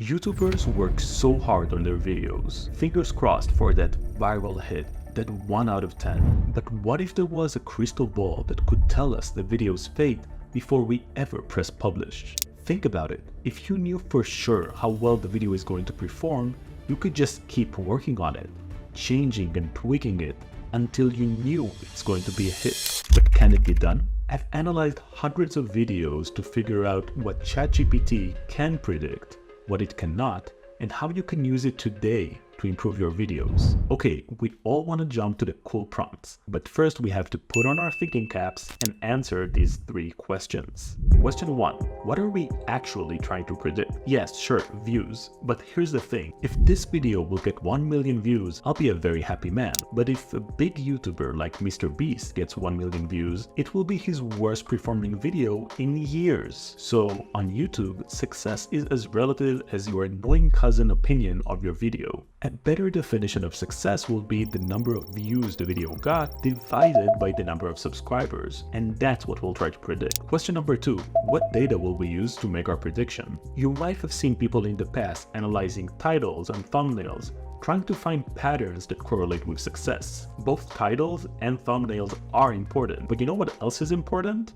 YouTubers work so hard on their videos, fingers crossed for that viral hit, that 1 out of 10. But what if there was a crystal ball that could tell us the video's fate before we ever press publish? Think about it. If you knew for sure how well the video is going to perform, you could just keep working on it, changing and tweaking it until you knew it's going to be a hit. But can it be done? I've analyzed hundreds of videos to figure out what ChatGPT can predict, what it cannot, and how you can use it today to improve your videos. Okay, we all want to jump to the cool prompts, but first we have to put on our thinking caps and answer these 3 questions. Question 1. What are we actually trying to predict? Yes, sure, views. But here's the thing. If this video will get 1 million views, I'll be a very happy man. But if a big YouTuber like Mr. Beast gets 1 million views, it will be his worst performing video in years. So on YouTube, success is as relative as your annoying cousin opinion of your video. A better definition of success will be the number of views the video got divided by the number of subscribers, and that's what we'll try to predict. Question number 2. What data will we use to make our prediction? You might have seen people in the past analyzing titles and thumbnails, trying to find patterns that correlate with success. Both titles and thumbnails are important, but you know what else is important?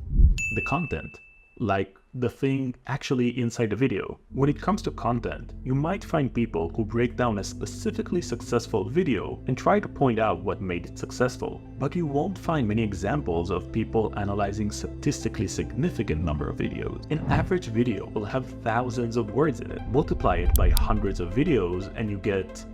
The content. Like the thing actually inside the video. When it comes to content, you might find people who break down a specifically successful video and try to point out what made it successful. But you won't find many examples of people analyzing statistically significant number of videos. An average video will have thousands of words in it. Multiply it by hundreds of videos and you get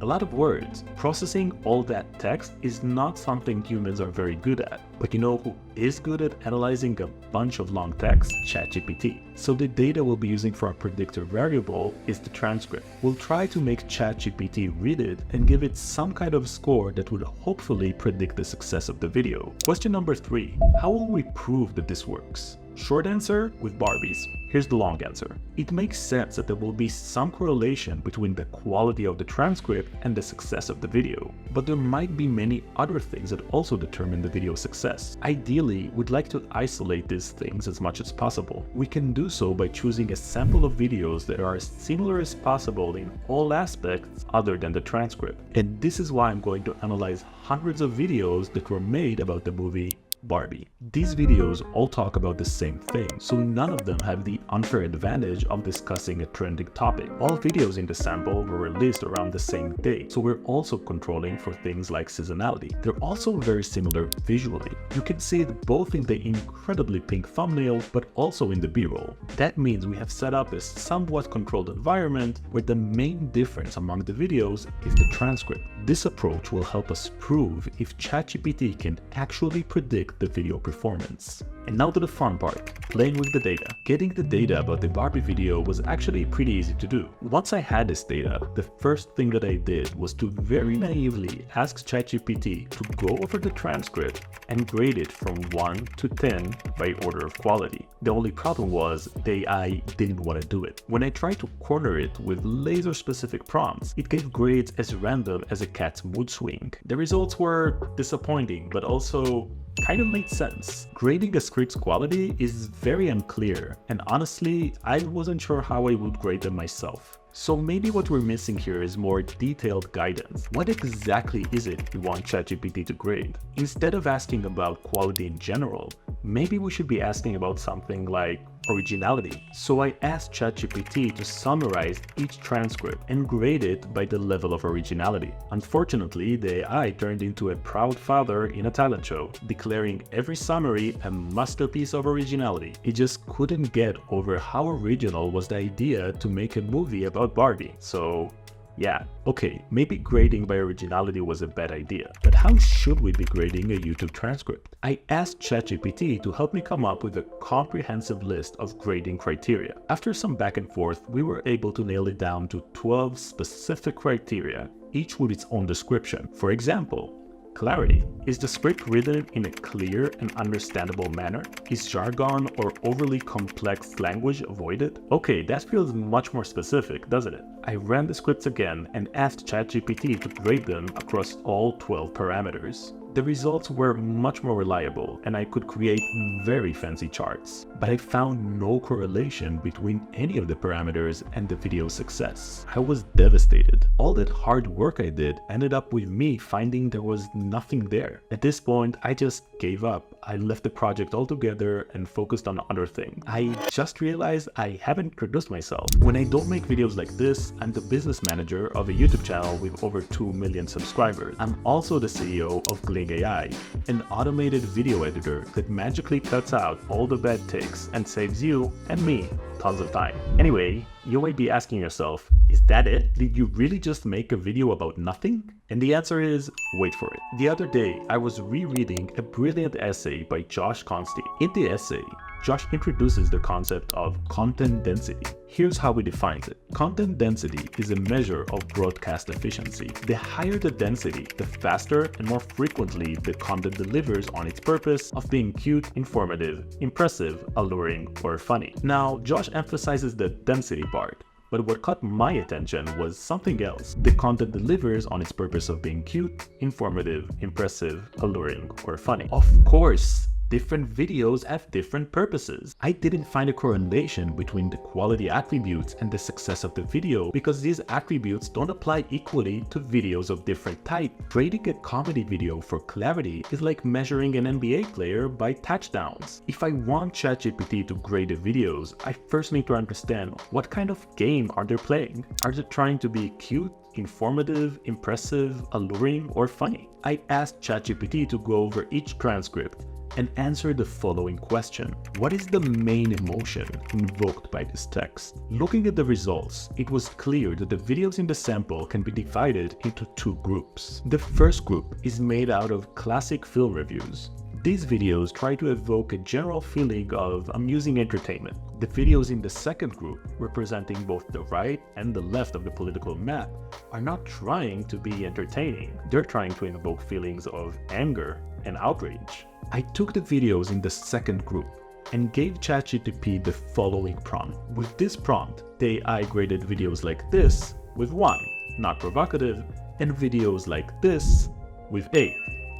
a lot of words. Processing all that text is not something humans are very good at. But you know who is good at analyzing a bunch of long text? ChatGPT. So the data we'll be using for our predictor variable is the transcript. We'll try to make ChatGPT read it and give it some kind of score that would hopefully predict the success of the video. Question number 3. How will we prove that this works? Short answer, with Barbies. Here's the long answer. It makes sense that there will be some correlation between the quality of the transcript and the success of the video. But there might be many other things that also determine the video's success. Ideally, we'd like to isolate these things as much as possible. We can do so by choosing a sample of videos that are as similar as possible in all aspects other than the transcript. And this is why I'm going to analyze hundreds of videos that were made about the movie Barbie. These videos all talk about the same thing, so none of them have the unfair advantage of discussing a trending topic. All videos in the sample were released around the same day, so we're also controlling for things like seasonality. They're also very similar visually. You can see it both in the incredibly pink thumbnail, but also in the B-roll. That means we have set up a somewhat controlled environment where the main difference among the videos is the transcript. This approach will help us prove if ChatGPT can actually predict the video performance. And now to the fun part, playing with the data. Getting the data about the Barbie video was actually pretty easy to do. Once I had this data, the first thing that I did was to very naively ask ChatGPT to go over the transcript and grade it from 1 to 10 by order of quality. The only problem was the AI didn't want to do it. When I tried to corner it with laser-specific prompts, it gave grades as random as a cat's mood swing. The results were disappointing, but also kind of made sense. Grading a script's quality is very unclear, and honestly, I wasn't sure how I would grade them myself. So maybe what we're missing here is more detailed guidance. What exactly is it we want ChatGPT to grade? Instead of asking about quality in general, maybe we should be asking about something like originality. So I asked ChatGPT to summarize each transcript and grade it by the level of originality. Unfortunately, the AI turned into a proud father in a talent show, declaring every summary a masterpiece of originality. It just couldn't get over how original was the idea to make a movie about Barbie. So yeah, okay, maybe grading by originality was a bad idea, but how should we be grading a YouTube transcript? I asked ChatGPT to help me come up with a comprehensive list of grading criteria. After some back and forth, we were able to nail it down to 12 specific criteria, each with its own description. For example, clarity. Is the script written in a clear and understandable manner? Is jargon or overly complex language avoided? Okay, that feels much more specific, doesn't it? I ran the scripts again and asked ChatGPT to grade them across all 12 parameters. The results were much more reliable and I could create very fancy charts. But I found no correlation between any of the parameters and the video's success. I was devastated. All that hard work I did ended up with me finding there was nothing there. At this point, I just gave up. I left the project altogether and focused on other things. I just realized I haven't introduced myself. When I don't make videos like this, I'm the business manager of a YouTube channel with over 2 million subscribers. I'm also the CEO of Gling AI, an automated video editor that magically cuts out all the bad takes and saves you and me tons of time. Anyway, you might be asking yourself, is that it? Did you really just make a video about nothing? And the answer is, wait for it. The other day, I was rereading a brilliant essay by Josh Constey. In the essay, Josh introduces the concept of content density. Here's how he defines it. Content density is a measure of broadcast efficiency. The higher the density, the faster and more frequently the content delivers on its purpose of being cute, informative, impressive, alluring, or funny. Now, Josh emphasizes the density part. But what caught my attention was something else. The content delivers on its purpose of being cute, informative, impressive, alluring, or funny. Of course, different videos have different purposes. I didn't find a correlation between the quality attributes and the success of the video because these attributes don't apply equally to videos of different type. Grading a comedy video for clarity is like measuring an NBA player by touchdowns. If I want ChatGPT to grade the videos, I first need to understand what kind of game are they playing. Are they trying to be cute, informative, impressive, alluring, or funny? I asked ChatGPT to go over each transcript and answer the following question. What is the main emotion invoked by this text? Looking at the results, it was clear that the videos in the sample can be divided into two groups. The first group is made out of classic film reviews. These videos try to evoke a general feeling of amusing entertainment. The videos in the second group, representing both the right and the left of the political map, are not trying to be entertaining. They're trying to invoke feelings of anger and outrage. I took the videos in the second group and gave ChatGPT the following prompt. With this prompt, the AI graded videos like this with 1, not provocative, and videos like this with 8,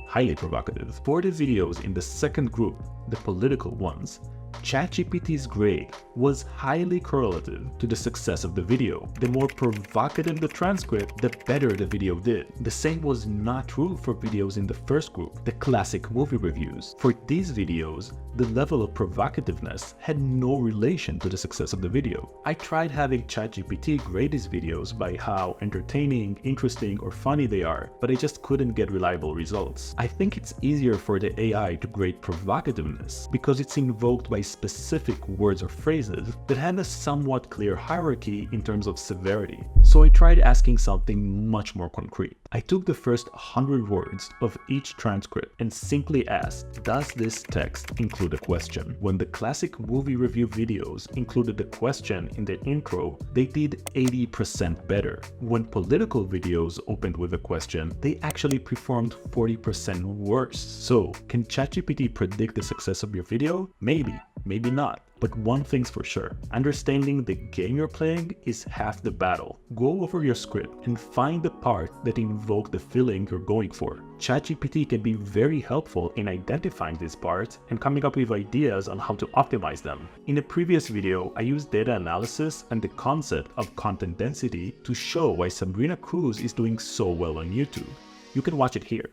highly provocative. For the videos in the second group, the political ones, ChatGPT's grade was highly correlative to the success of the video. The more provocative the transcript, the better the video did. The same was not true for videos in the first group, the classic movie reviews. For these videos, the level of provocativeness had no relation to the success of the video. I tried having ChatGPT grade these videos by how entertaining, interesting, or funny they are, but I just couldn't get reliable results. I think it's easier for the AI to grade provocativeness because it's invoked by specific words or phrases that had a somewhat clear hierarchy in terms of severity. So I tried asking something much more concrete. I took the first 100 words of each transcript and simply asked, does this text include a question? When the classic movie review videos included a question in the intro, they did 80% better. When political videos opened with a question, they actually performed 40% worse. So, can ChatGPT predict the success of your video? Maybe, maybe not. But one thing's for sure, understanding the game you're playing is half the battle. Go over your script and find the part that invokes the feeling you're going for. ChatGPT can be very helpful in identifying these parts and coming up with ideas on how to optimize them. In a previous video, I used data analysis and the concept of content density to show why Sabrina Cruz is doing so well on YouTube. You can watch it here.